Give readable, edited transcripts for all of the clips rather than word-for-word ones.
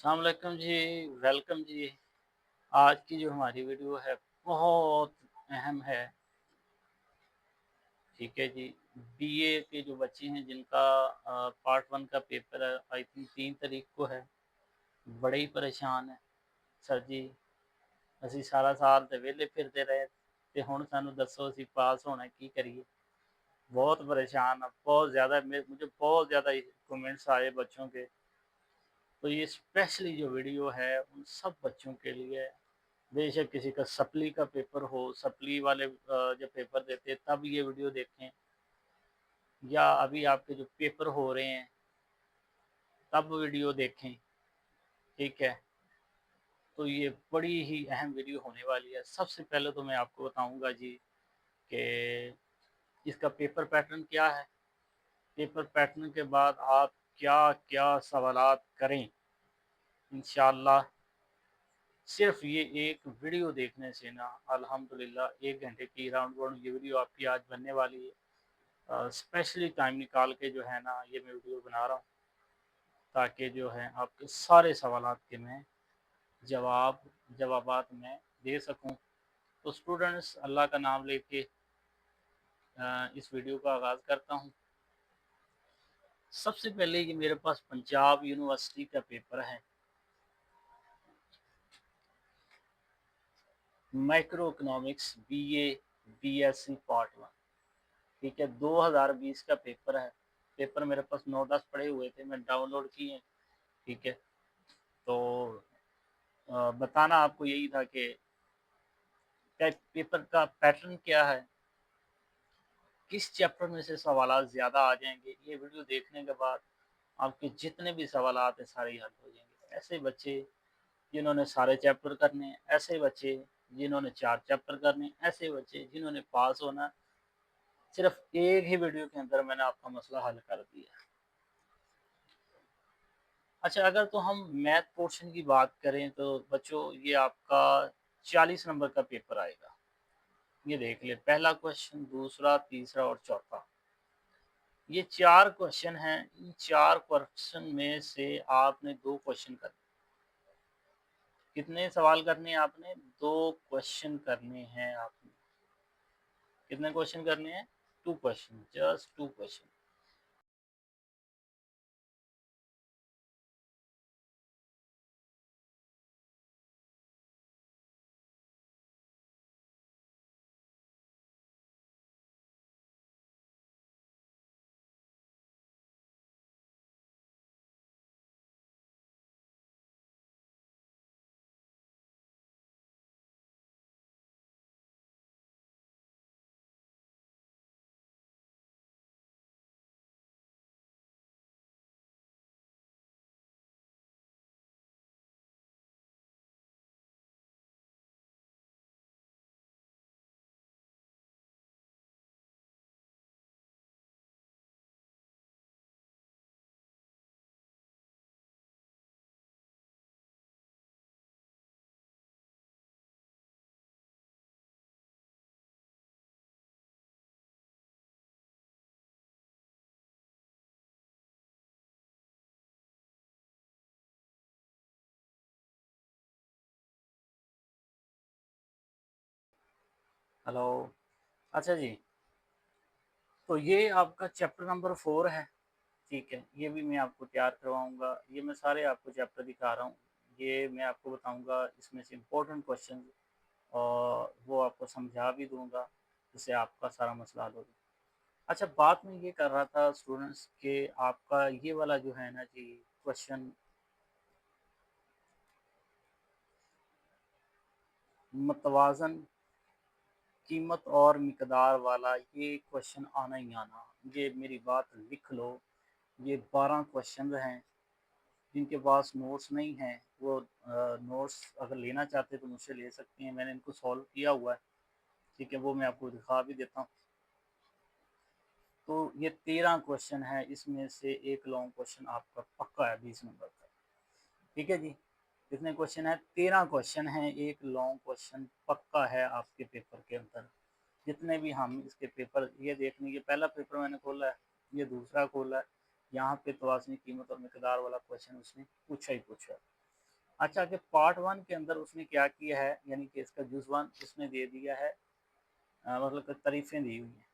अस्सलाम वालेकुम जी, वेलकम जी। आज की जो हमारी वीडियो है बहुत अहम है, ठीक है जी। बीए के जो बच्चे हैं जिनका पार्ट 1 का पेपर है आई थिंक 3 तारीख को है, बड़े ही परेशान है। सर जी, ਅਸੀਂ ਸਾਰਾ ਸਾਲ ਤੇ ਵਿਹਲੇ ਫਿਰਦੇ ਰਹੇ ਤੇ ਹੁਣ ਸਾਨੂੰ ਦੱਸੋ ਅਸੀਂ ਪਾਸ ਹੋਣਾ ਕੀ करिए। बहुत परेशान है, बहुत ज़्यादा मुझे बहुत ज़्यादा कमेंट्स आए बच्चों के। तो ये स्पेशली जो वीडियो है उन सब बच्चों के लिए है। बेशक किसी का सप्ली का पेपर हो, सप्ली वाले जब पेपर देते हैं तब ये वीडियो देखें, या अभी आपके जो पेपर हो रहे हैं तब वीडियो देखें, ठीक है। तो ये बड़ी ही अहम वीडियो होने वाली है। सबसे पहले तो मैं आपको बताऊंगा जी कि इसका पेपर पैटर्न क्या है। पेपर पैटर्न के बाद आप क्या क्या सवालात करें, इंशाल्लाह सिर्फ ये एक वीडियो देखने से ना अल्हम्दुलिल्लाह 1 घंटे की राउंड राउंड ये वीडियो आपकी आज बनने वाली है। स्पेशली टाइम निकाल के जो है ना ये मैं वीडियो बना रहा हूँ ताकि जो है आपके सारे सवालात के मैं जवाबात मैं दे सकूँ। तो स्टूडेंट्स, अल्लाह का नाम लेके इस वीडियो का आगाज़ करता हूँ। सबसे पहले ये मेरे पास पंजाब यूनिवर्सिटी का पेपर है, micro economics BA BSc part 1, ठीक है। 2020 का पेपर है। पेपर मेरे पास 9-10 पड़े हुए थे, मैं डाउनलोड किए, ठीक है। तो बताना आपको यही था कि पेपर का पैटर्न क्या है, किस चैप्टर में से सवालात ज़्यादा आ जाएंगे। ये वीडियो देखने के बाद आपके जितने भी सवालात हैं सारे हल हो जाएंगे। ऐसे बच्चे जिन्होंने सारे चैप्टर करने हैं, ऐसे बच्चे जिन्होंने 4 चैप्टर करने हैं, ऐसे बच्चे जिन्होंने पास होना, सिर्फ एक ही वीडियो के अंदर मैंने आपका मसला हल कर दिया। अच्छा, अगर तो हम मैथ पोर्शन की बात करें तो बच्चों ये आपका 40 नंबर का पेपर आएगा। ये देख ले, पहला क्वेश्चन, दूसरा, तीसरा और चौथा। ये 4 क्वेश्चन हैं। इन 4 क्वेश्चन में से आपने 2 क्वेश्चन करने। कितने सवाल करने हैं आपने? 2 क्वेश्चन करने हैं आपने। कितने क्वेश्चन करने हैं? 2 क्वेश्चन, जस्ट 2 क्वेश्चन। हेलो। अच्छा जी, तो ये आपका चैप्टर नंबर 4 है, ठीक है। ये भी मैं आपको तैयार करवाऊँगा। ये मैं सारे आपको चैप्टर दिखा रहा हूँ। ये मैं आपको बताऊँगा इसमें से इम्पोर्टेंट क्वेश्चन, और वो आपको समझा भी दूँगा, जिससे आपका सारा मसला हल हो जाए। अच्छा, बात मैं ये कर रहा था स्टूडेंट्स के आपका ये वाला जो है ना जी क्वेश्चन, मतवाज़न कीमत और मिकदार वाला, ये क्वेश्चन आना ही आना। ये मेरी बात लिख लो। ये 12 क्वेश्चन हैं। जिनके पास नोट्स नहीं हैं वो नोट्स अगर लेना चाहते तो मुझसे ले सकते हैं। मैंने इनको सॉल्व किया हुआ है, ठीक है। वो मैं आपको दिखा भी देता हूँ। तो ये 13 क्वेश्चन है, इसमें से एक लॉन्ग क्वेश्चन आपका पक्का है 20 नंबर का, ठीक है जी। कितने क्वेश्चन है? 13 क्वेश्चन हैं, एक लॉन्ग क्वेश्चन पक्का है आपके पेपर के अंदर। जितने भी हम इसके पेपर, ये देखने, ये पहला पेपर मैंने खोला है, ये दूसरा खोला है। यहाँ पे तवाज़नी कीमत और मिकदार वाला क्वेश्चन उसने पूछा ही पूछा है। अच्छा कि पार्ट वन के अंदर उसने क्या किया है, यानी कि इसका जुज़ वन उसने दे दिया है, मतलब तारीफ़ें दी हुई हैं,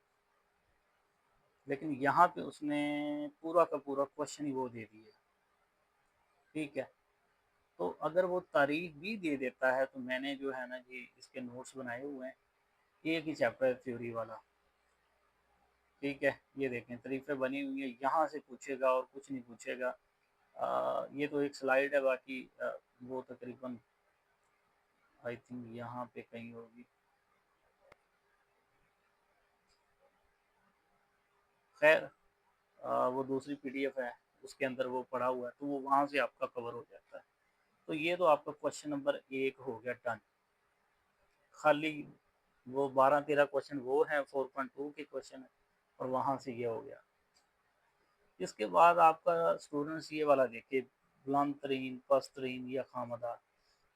लेकिन यहाँ पे उसने पूरा का पूरा क्वेश्चन ही वो दे दिया। ठीक है, तो अगर वो तारीख भी दे देता है तो मैंने जो है ना जी इसके नोट्स बनाए हुए हैं, एक ही चैप्टर है थ्योरी वाला। ठीक है, ये देखें तारीफें बनी हुई है, यहाँ से पूछेगा और कुछ नहीं पूछेगा। ये तो एक स्लाइड है, बाकी वो तकरीबन आई थिंक यहाँ पे कहीं होगी। खैर, वो दूसरी पीडीएफ है, उसके अंदर वो पड़ा हुआ है, तो वो वहाँ से आपका कवर हो जाता है। तो ये तो आपका क्वेश्चन नंबर 1 हो गया डन। खाली वो 12-13 क्वेश्चन वो हैं, 4.2 के क्वेश्चन है, और वहाँ से ये हो गया। इसके बाद आपका स्टूडेंट्स ये वाला देखिए, बुलंद तरीन, पस्त तरीन या खामदा,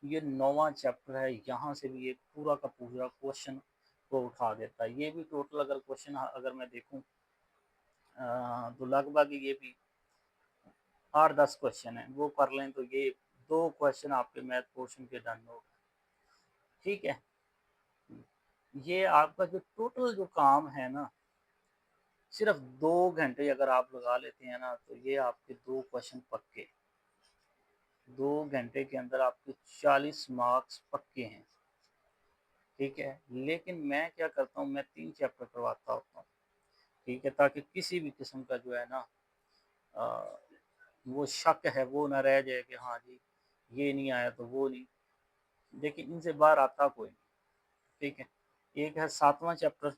ये 9वां चैप्टर है, यहाँ से भी एक पूरा का पूरा क्वेश्चन को उठा देता है। ये भी टोटल अगर क्वेश्चन अगर मैं देखूँ तो लगभग ये भी 8-10 क्वेश्चन है, वो कर लें तो ये 2 क्वेश्चन आपके मैथ पोर्शन के डन हो गए। ठीक है, ये आपका जो टोटल जो काम है ना, सिर्फ 2 घंटे अगर आप लगा लेते हैं ना, तो ये आपके 2 क्वेश्चन पक्के। 2 घंटे के अंदर आपके 40 मार्क्स पक्के हैं। ठीक है, लेकिन मैं क्या करता हूँ, मैं 3 चैप्टर करवाता होता हूँ। ठीक है, ताकि किसी भी किस्म का जो है ना अ, वो शक है वो ना रह जाए कि हाँ जी ये नहीं आया तो वो नहीं। देखिए इनसे बाहर आता कोई नहीं। ठीक है, एक है 7वां चैप्टर,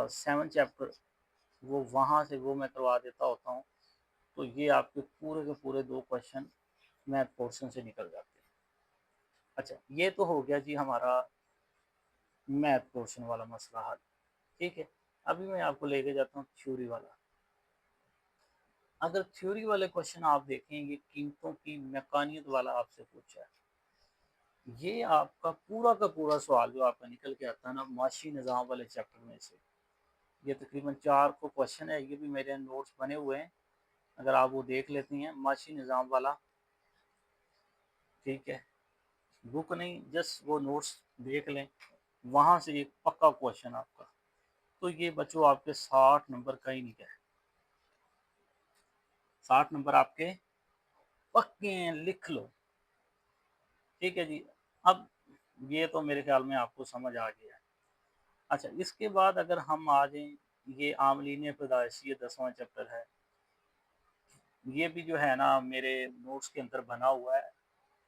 7 चैप्टर, वो वहाँ से वो मैं करवा देता होता हूँ। तो ये आपके पूरे के पूरे 2 क्वेश्चन मैथ पोर्शन से निकल जाते हैं। अच्छा, ये तो हो गया जी हमारा मैथ पोर्शन वाला मसला हल। ठीक है, अभी मैं आपको लेके जाता हूँ थ्योरी वाला। अगर थ्योरी वाले क्वेश्चन आप देखेंगे, कीमतों की मैकानियत वाला आपसे पूछा है, ये आपका पूरा का पूरा सवाल जो आपका निकल के आता है ना माशी निज़ाम वाले चैप्टर में से, ये तकरीबन 4 को क्वेश्चन है, ये भी मेरे नोट्स बने हुए हैं, अगर आप वो देख लेती हैं माशी निज़ाम वाला। ठीक है, बुक नहीं, जस्ट वो नोट्स देख लें, वहाँ से एक पक्का क्वेश्चन आपका। तो ये बच्चों आपके 60 नंबर का ही निकला है, 60 नंबर आपके पक्के हैं, लिख लो। ठीक है जी, अब ये तो मेरे ख्याल में आपको समझ आ गया है। अच्छा, इसके बाद अगर हम आ जाएँ, ये आमलीन पैदाइशी 10वां चैप्टर है। ये भी जो है ना मेरे नोट्स के अंदर बना हुआ है,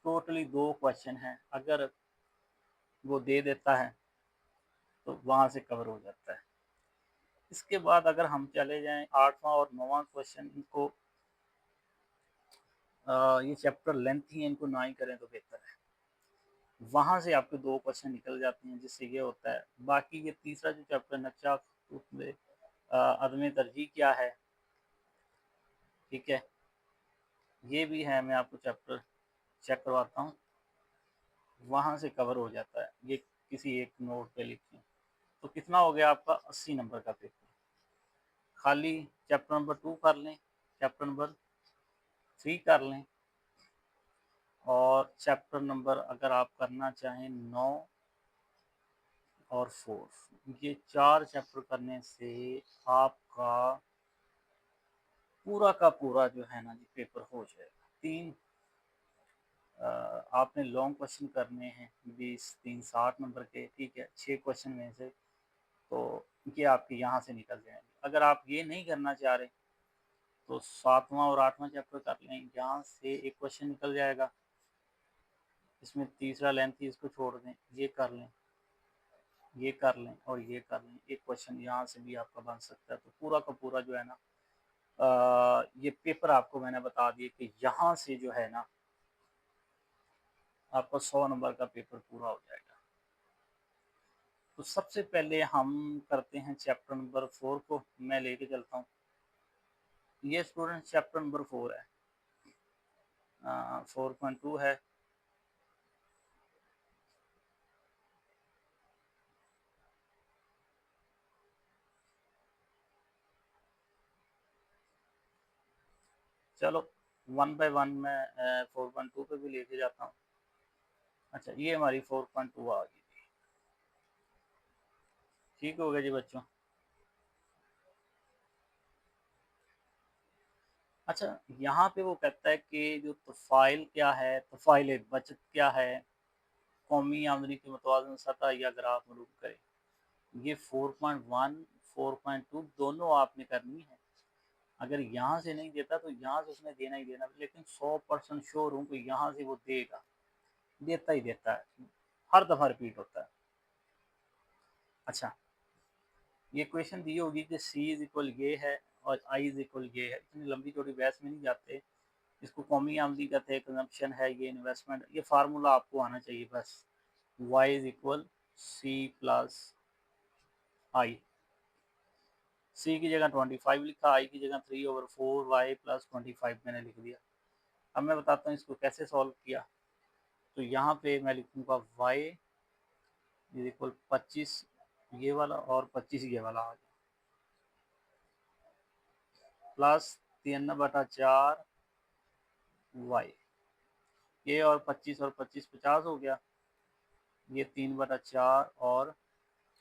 टोटली 2 क्वेश्चन हैं, अगर वो दे देता है तो वहाँ से कवर हो जाता है। इसके बाद अगर हम चले जाएँ 8वां और 9वां क्वेश्चन को, ये चैप्टर लेंथी है, इनको ना ही करें तो बेहतर है। वहाँ से आपके 2 क्वेश्चन निकल जाते हैं, जिससे ये होता है। बाकी ये तीसरा जो चैप्टर नक्शा अदम तरजीह क्या है, ठीक है, ये भी है, मैं आपको चैप्टर चेक करवाता हूँ, वहाँ से कवर हो जाता है। ये किसी एक नोट पे लिखें, तो कितना हो गया आपका 80 नंबर का पेपर। खाली चैप्टर नंबर 2 कर लें, चैप्टर नंबर 3 कर लें, और चैप्टर नंबर अगर आप करना चाहें 9 और 4, ये 4 चैप्टर करने से आपका पूरा का पूरा जो है ना जी पेपर हो जाएगा। 3 आपने लॉन्ग क्वेश्चन करने हैं 20, 3 60 नंबर के। ठीक है, 6 क्वेश्चन में से तो ये आपके यहाँ से निकल जाएंगे। अगर आप ये नहीं करना चाह रहे तो 7वां और 8वां चैप्टर कर लें, यहाँ से एक क्वेश्चन निकल जाएगा, इसमें तीसरा लेंथ ही, इसको छोड़ दें, ये कर लें, ये कर लें और ये कर लें, एक क्वेश्चन यहाँ से भी आपका बन सकता है। तो पूरा का पूरा जो है ना ये पेपर आपको मैंने बता दिया कि यहाँ से जो है ना आपका 100 नंबर का पेपर पूरा हो जाएगा। तो सबसे पहले हम करते हैं चैप्टर नंबर 4 को, मैं लेके चलता हूँ। ये स्टूडेंट चैप्टर नंबर 4 है, 4.2 है। चलो 1 बाय 1 मैं 4.2 पे भी लेके जाता हूँ। अच्छा, ये हमारी 4.2 आ गई। ठीक हो गया जी बच्चों। अच्छा, यहाँ पे वो कहता है कि जो तफ़ाइल क्या है, तफ़ाइल बचत क्या है, कौमी आमदनी के मुतवाज़न सतह या ग्राफ मरूफ करें। ये 4.1 4.2 दोनों आपने करनी है। अगर यहाँ से नहीं देता तो यहाँ से उसने देना ही देना, लेकिन 100% श्योर हूँ कि यहाँ से वो देगा, देता ही देता है, हर दफ़ा रिपीट होता है। अच्छा, ये क्वेश्चन दी होगी कि सी इज इक्वल ये है और आई इज इक्वल ये है। इतनी लंबी चौड़ी बहस में नहीं जाते। इसको कौमी आमदनी कहते हैं, कंजम्पशन है, ये इन्वेस्टमेंट, ये फार्मूला आपको आना चाहिए बस। Y is equal C plus I. C की जगह 25 लिखा, आई की जगह 3/4 वाई प्लस 25 मैंने लिख दिया। अब मैं बताता हूँ इसको कैसे सॉल्व किया। तो यहाँ पे मैं लिखूँगा वाई इज इक्वल 25 ये वाला और 25 ये वाला आ गया, प्लस 3/4 वाई, ये और 25 और 25 50 हो गया, ये 3/4 और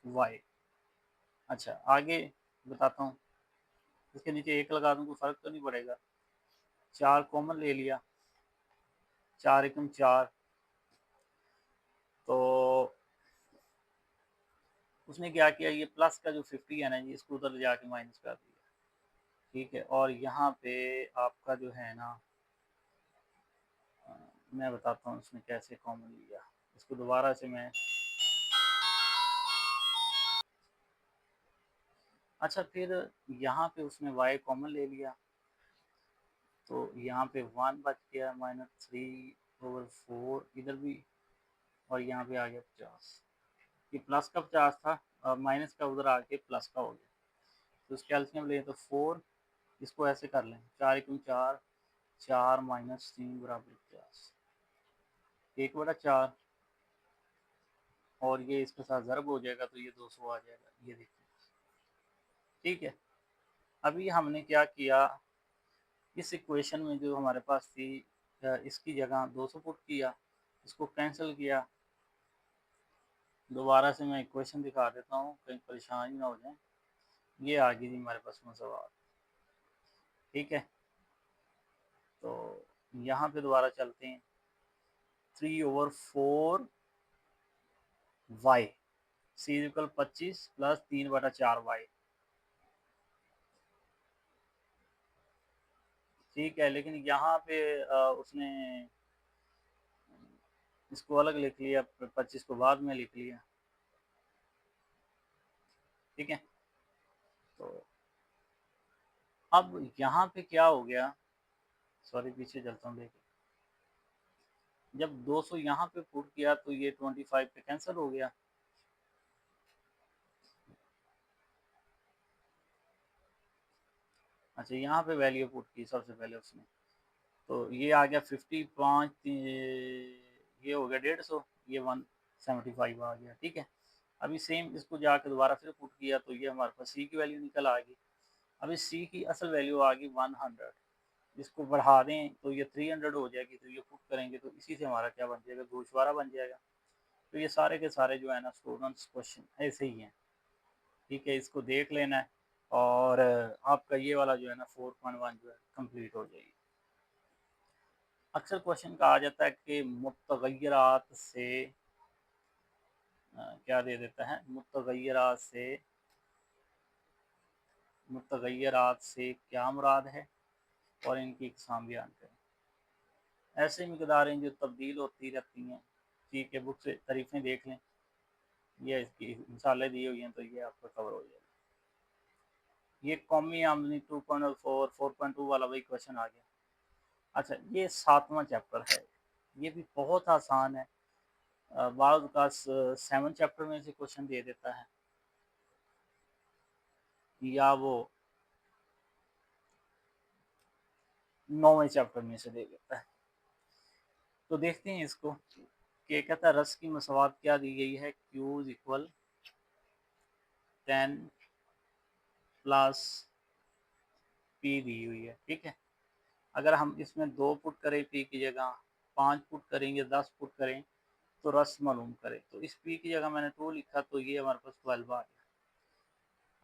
वाई। अच्छा, आगे बताता हूँ। इसके नीचे एक लगा दूँ, कोई फर्क तो नहीं पड़ेगा। 4 कॉमन ले लिया, 4 एकम 4, तो उसने क्या किया, ये प्लस का जो 50 है ना जी, इसको उधर जाके माइनस कर दिया। ठीक है, और यहाँ पे आपका जो है ना, मैं बताता हूँ उसने कैसे कॉमन लिया। इसको दोबारा से मैं, अच्छा फिर यहाँ पे उसने y कॉमन ले लिया, तो यहाँ पे 1 बच गया, -3/4 इधर भी, और यहाँ पे आ गया 50। ये प्लस का 50 था, माइनस का उधर आके प्लस का हो गया। तो इसके एल्सियम ले तो 4, इसको ऐसे कर लें, 4 एकम 4, 4 माइनस 3 बराबर 50, 1/4, और ये इसके साथ ज़रब हो जाएगा तो ये 200 आ जाएगा, ये देखिए। ठीक है, अभी हमने क्या किया, इस इक्वेशन में जो हमारे पास थी, इसकी जगह 200 पुट किया, इसको कैंसिल किया। दोबारा से मैं इक्वेशन दिखा देता हूँ, कहीं परेशान ना हो जाए। ये आ गई थी हमारे पास मसवाद। ठीक है, तो यहाँ पे दोबारा चलते हैं। 3/4 वाई, सी इक्वल 25 प्लस 3/4 वाई। ठीक है, लेकिन यहाँ पे उसने इसको अलग लिख लिया, 25 को बाद में लिख लिया। ठीक है, तो अब यहाँ पे क्या हो गया, सॉरी पीछे चलता हूँ। देखिए, जब 200 यहाँ पे पुट किया तो ये 25 पे कैंसिल हो गया। अच्छा, यहाँ पे वैल्यू पुट की सबसे पहले उसने, तो ये आ गया 55, ये हो गया 150, ये 175 आ गया। ठीक है, अभी सेम इसको जाके दोबारा फिर पुट किया तो ये हमारे पास सी की वैल्यू निकल आ गई। अभी सी की असल वैल्यू आ गई 100, इसको बढ़ा दें तो ये 300 हो जाएगी, तो ये पुट करेंगे तो इसी से हमारा क्या बन जाएगा, गोशवारा बन जाएगा। तो ये सारे के सारे जो है ना स्टूडेंट्स क्वेश्चन ऐसे ही हैं। ठीक है, इसको देख लेना है, और आपका ये वाला जो है ना 4.1 जो है कंप्लीट हो जाएगी। अक्सर क्वेश्चन का आ जाता है कि मुतगय्यरात से क्या दे देता है, मुतगय्यरात से क्या मुराद है, और इनकी इकसाम बयान करें। ऐसे मिकदारें जो तब्दील होती रहती हैं। ठीक है, बुक से तारीफें देख लें, ये इसकी मिसालें दी हुई हैं, तो ये आपका कवर हो जाएगा। ये कौमी आमदनी 2.4 4.2 वाला वही क्वेश्चन आ गया। अच्छा, ये 7वां चैप्टर है, ये भी बहुत आसान है। बाद का 7 चैप्टर में से क्वेश्चन दे देता है, या वो 9वें चैप्टर में से दे देता है। तो देखते हैं इसको, कि कहता है रस की मसवात क्या दी गई है, Q is equal 10 plus P दी हुई है। ठीक है, अगर हम इसमें 2 पुट करें पी की जगह, 5 पुट करेंगे, 10 पुट करें तो रस मालूम करें। तो इस पी की जगह मैंने 2 लिखा तो ये हमारे पास 12 आ गया।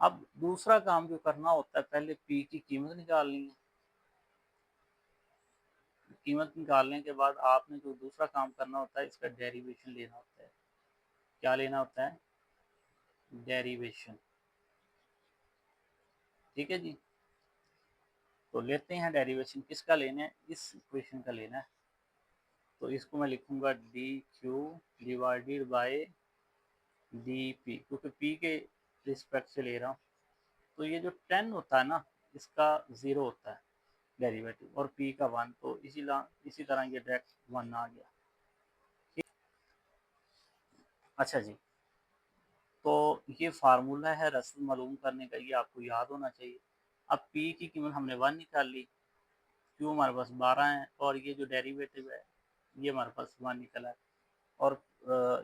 अब दूसरा काम जो करना होता है, पहले पी की कीमत निकालनी है। कीमत निकालने के बाद आपने जो दूसरा काम करना होता है, इसका डेरिवेशन लेना होता है। क्या लेना होता है? डेरिवेशन। ठीक है जी। तो लेते हैं डेरिवेशन। किसका लेना है? इस इक्वेशन का लेना है। तो इसको मैं लिखूंगा D Q divided by D P, क्योंकि पी के रिस्पेक्ट से ले रहा हूँ। तो ये जो 10 होता है ना, इसका 0 होता है डेरिवेटिव, और पी का 1, तो इसी तरह ये डायरेक्ट 1 आ गया। अच्छा जी, तो ये फार्मूला है रसल मालूम करने का, ये आपको याद होना चाहिए। अब पी की कीमत हमने 1 निकाल ली, क्यू हमारे पास 12 है, और ये जो डेरिवेटिव है ये हमारे पास 1 निकला है। और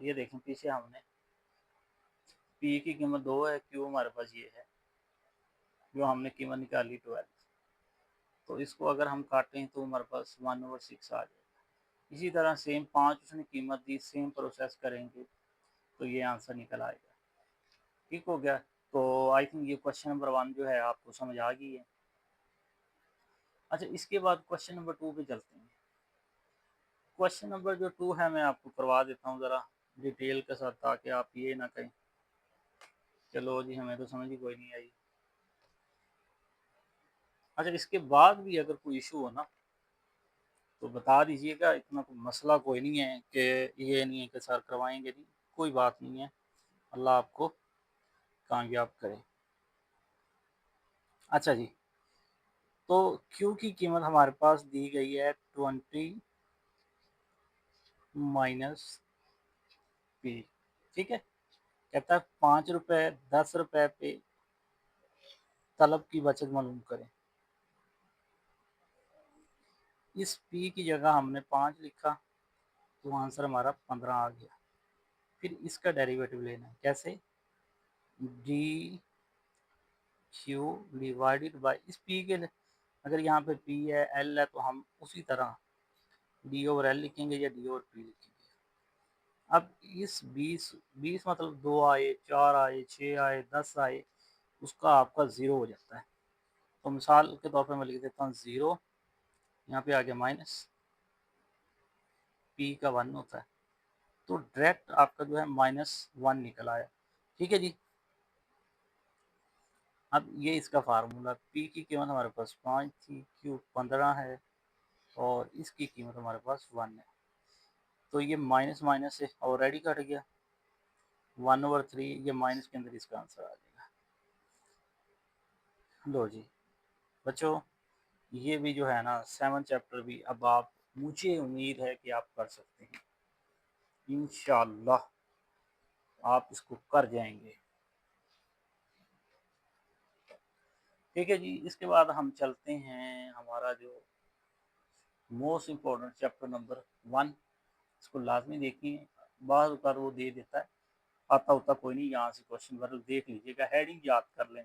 ये देखें पीछे हमने पी की कीमत 2 है, क्यू हमारे पास ये है, जो हमने कीमत निकाली 12। तो इसको अगर हम काटें तो हमारे पास 1/6 आ जाएगा। इसी तरह सेम 5 उसने कीमत दी, सेम प्रोसेस करेंगे तो ये आंसर निकल आएगा। ठीक हो गया। तो आई थिंक ये क्वेश्चन नंबर 1 जो है आपको समझ आ गई है। अच्छा, इसके बाद क्वेश्चन नंबर 2 पे चलते हैं। क्वेश्चन नंबर जो 2 है मैं आपको करवा देता हूँ ज़रा डिटेल के साथ, ताकि आप ये ना कहें चलो जी हमें तो समझ ही कोई नहीं आई। अच्छा, इसके बाद भी अगर कोई इशू हो ना तो बता दीजिएगा, इतना मसला कोई नहीं है कि ये नहीं है कि सर करवाएंगे नहीं, कोई बात नहीं है, अल्लाह आपको कामयाब करे। अच्छा जी, तो क्यू की कीमत हमारे पास दी गई है 20 माइनस पी। ठीक है, कहता है 5 रुपये 10 रुपये पे तलब की बचत मालूम करें। इस पी की जगह हमने 5 लिखा तो आंसर हमारा 15 आ गया। फिर इसका डेरिवेटिव लेना है। कैसे? डी क्यू डिवाइडेड बाई इस पी के, अगर यहाँ पे पी है एल है तो हम उसी तरह डी ओवर एल लिखेंगे या डी ओवर पी लिखेंगे। अब इस 20 मतलब 2 आए, 4 आए, 6 आए, 10 आए, उसका आपका 0 हो जाता है। तो मिसाल के तौर पर मैं लिख देता हूँ 0, यहाँ पे आ गया माइनस, पी का 1 होता है, तो डायरेक्ट आपका जो है -1 निकल आया। ठीक है जी। अब ये इसका फार्मूला, पी की कीमत हमारे पास 5 थी, क्यू 15 है, और इसकी कीमत हमारे पास 1 है। तो ये माइनस माइनस से ऑलरेडी कट गया, 1/3, ये माइनस के अंदर इसका आंसर आ जाएगा। लो जी बच्चों, ये भी जो है ना 7 चैप्टर भी अब आप, मुझे उम्मीद है कि आप कर सकते हैं, इंशाल्लाह आप इसको कर जाएंगे। ठीक है जी, इसके बाद हम चलते हैं हमारा जो मोस्ट इम्पोर्टेंट चैप्टर नंबर 1, इसको लाजमी देखिए, बाद बार वो दे देता है, आता होता कोई नहीं, यहाँ से क्वेश्चन वर्ग देख लीजिएगा, हेडिंग याद कर लें।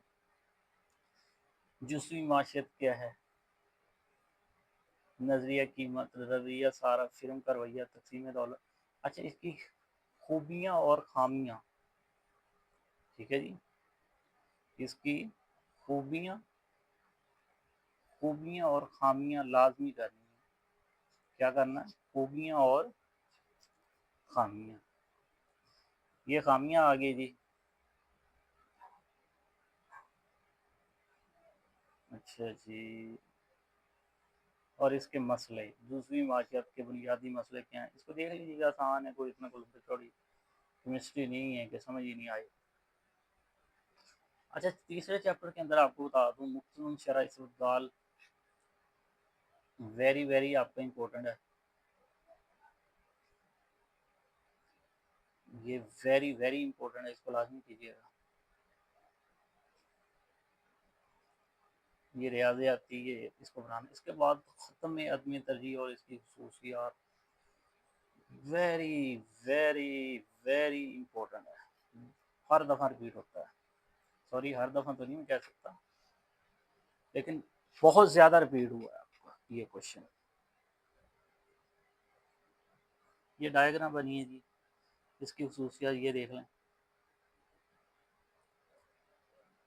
जुस्वी माशियत क्या है? नजरिया कीमत, रवैया सारा, फिल्म का रवैया, तकसीम दौलत। अच्छा, इसकी खूबियाँ और खामियाँ। ठीक है जी, इसकी खूबियाँ खूबियाँ और खामियाँ लाजमी करनी है। क्या करना है? खूबियाँ और खामियाँ। ये खामियाँ आ गई जी। अच्छा जी, और इसके मसले, दूसरी माशियत के बुनियादी मसले क्या हैं, इसको देख लीजिएगा, आसान है, कोई इतना कोई थोड़ी केमिस्ट्री नहीं है कि समझ ही नहीं आई। अच्छा, तीसरे चैप्टर के अंदर आपको बता दूँ, मुख्तसर शरह इस्तेमाल वेरी वेरी आपका इम्पोर्टेंट है, ये वेरी वेरी इंपॉर्टेंट है, इसको लाजमी कीजिएगा। ये रियाज़ियाती, ये इसको बनाना। इसके बाद ख़त्म में अदमी तरजीह और इसकी खसूसियात, वेरी वेरी वेरी इंपॉर्टेंट है, हर दफ़ा रिपीट होता है। सॉरी, हर दफ़ा तो नहीं मैं कह सकता, लेकिन बहुत ज़्यादा रिपीट हुआ है आपका। ये क्वेश्चन, ये डायग्राम बनी है जी, इसकी खसूसियात ये देख लें।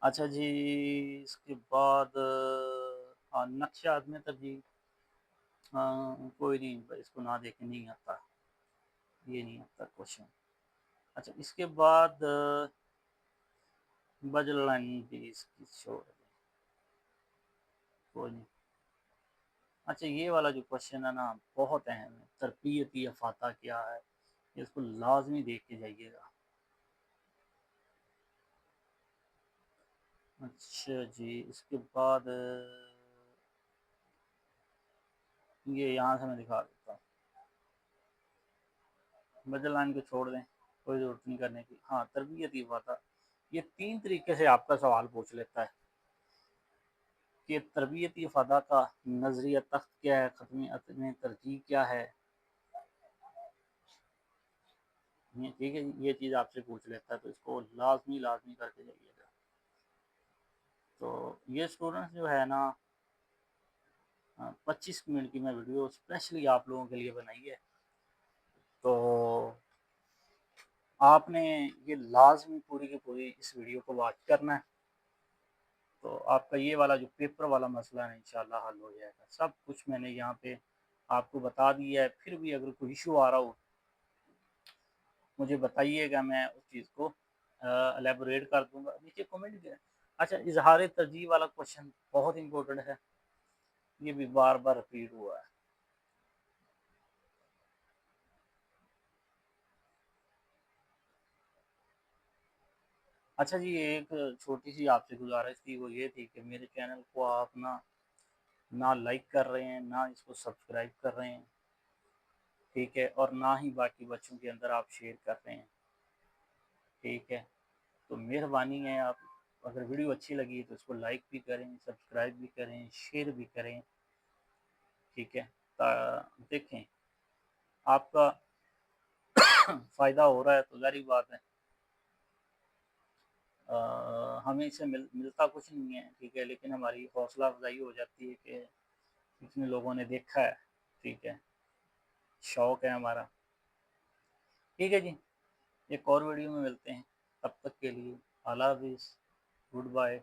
अच्छा जी, इसके बाद हाँ, नक्शा में तरजीह, हाँ कोई नहीं, पर इसको ना देखें, नहीं आता, ये नहीं आता क्वेश्चन। अच्छा, इसके बाद बजल लाइन भी इसकी छोड़ दें, कोई नहीं। अच्छा, ये वाला जो क्वेश्चन है ना, बहुत अहम है, तरबियती अफाता क्या है, इसको लाजमी देख के जाइएगा। अच्छा जी, इसके बाद ये यहाँ से मैं दिखा देता हूँ, बजल लाइन को छोड़ दें, कोई ज़रूरत नहीं करने की। हाँ, तरबियती अफाता, ये 3 तरीके से आपका सवाल पूछ लेता है कि तरबियती अफादा का नज़रिया तख्त क्या है, ख़त्मियत में तरजीह क्या है। ये ठीक है, ये चीज़ आपसे पूछ लेता है, तो इसको लाजमी लाजमी करके जाइएगा। तो ये स्टूडेंट्स जो है ना, 25 मिनट की मैं वीडियो स्पेशली आप लोगों के लिए बनाई है, तो आपने ये लाजमी पूरी की पूरी इस वीडियो को वॉच करना है, तो आपका ये वाला जो पेपर वाला मसला है इंशाल्लाह हल हो जाएगा। सब कुछ मैंने यहाँ पे आपको बता दिया है, फिर भी अगर कोई इशू आ रहा हो मुझे बताइएगा, मैं उस चीज़ को एलेबोरेट कर दूंगा, नीचे कमेंट करें। अच्छा, इजहार तरजीह वाला क्वेश्चन बहुत इंपॉर्टेंट है, ये भी बार बार रिपीट हुआ है। अच्छा जी, एक छोटी सी आपसे गुजारिश थी, वो ये थी कि मेरे चैनल को आप ना लाइक कर रहे हैं, ना इसको सब्सक्राइब कर रहे हैं, ठीक है, और ना ही बाकी बच्चों के अंदर आप शेयर कर रहे हैं, ठीक है। तो मेहरबानी है, आप अगर वीडियो अच्छी लगी तो इसको लाइक भी करें, सब्सक्राइब भी करें, शेयर भी करें, ठीक है। देखें, आपका फ़ायदा हो रहा है तो ज़ाहिर बात है, हमें इससे मिलता कुछ नहीं है, ठीक है, लेकिन हमारी हौसला अफजाई हो जाती है कि इतने लोगों ने देखा है, ठीक है, शौक़ है हमारा। ठीक है जी, एक और वीडियो में मिलते हैं, तब तक के लिए अल्लाह हाफ़िज़, गुड बाय।